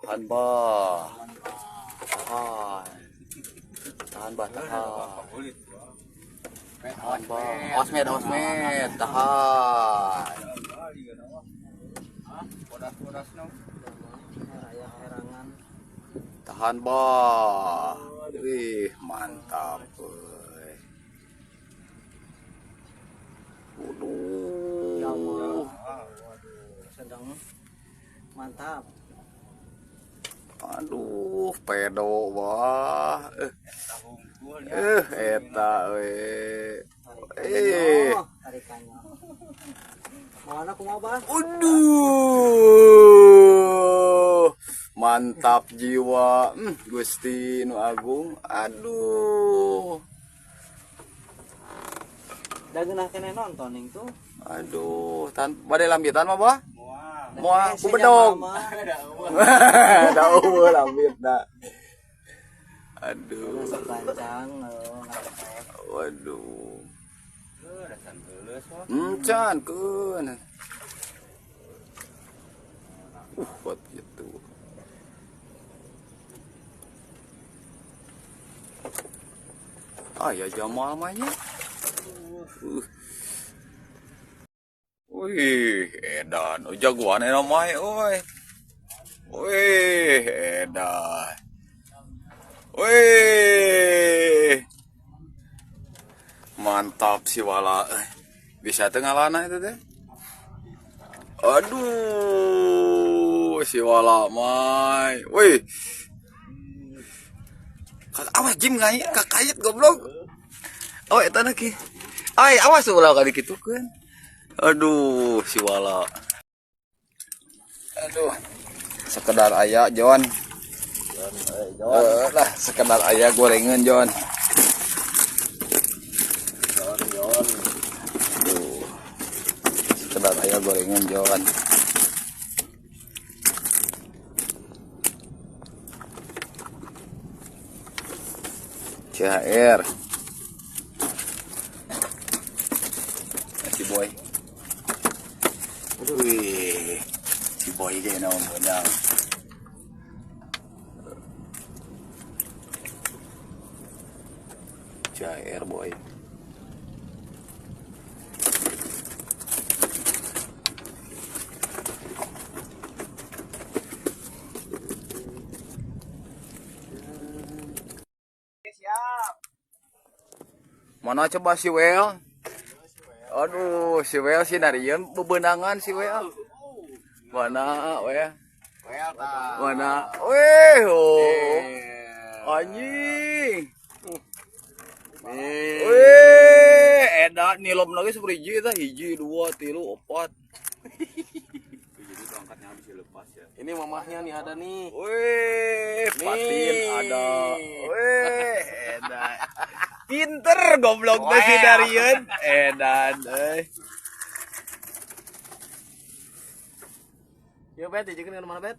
Tahan bah. Tahan bah, tahan. Tahan bah. Osmed, tahan. Tahan bah. Wih, mantap. Waduh. Sedang mantap. Aduh, pedo wah. Eta we. Tarikannya. Mana kumaha, Bah? Aduh. Mantap jiwa. Gusti Nu Agung. Aduh. Da geunah keneh nonton ning tuh. Aduh, bade lambitan mah, Bah? Moal ku bedog. Da eueuh lambitna. Aduh. Sebancang Waduh. Can keun. Buat gitu. Ya Jamal mahnya. Wih, edan. Jagoan eta mah euy. Wih, edan. Wih. Mantap si wala. Bisa teu ngalana itu teh. Aduh, si wala mah. Wih. Awas Jim ngai kakayet goblok. Oh eta lagi. Ai awas ulah kali kitukeun. Aduh, si wala. Aduh. Sekedar aya Jon. Lah, sekedar aya gorengan Jon. Jon. Aduh. Sekedar aya gorengan Jon. CHR. Si boy. Wih, si boy kayak benar. CHR boy. Mana coba si Wel? Aduh, si Wel si Narien bebenangan si Wel. Mana Wel? Mana? Weh, anjing. Weh, edan nilom lagi seperti eta hiji, 2, 3, 4. Ini mamahnya nih ada nih. Weh, patin ada. Weh, edan. Pinter goblok teh si Darien. Edan euy. Yo Bet, dijekeun ke mana Bet?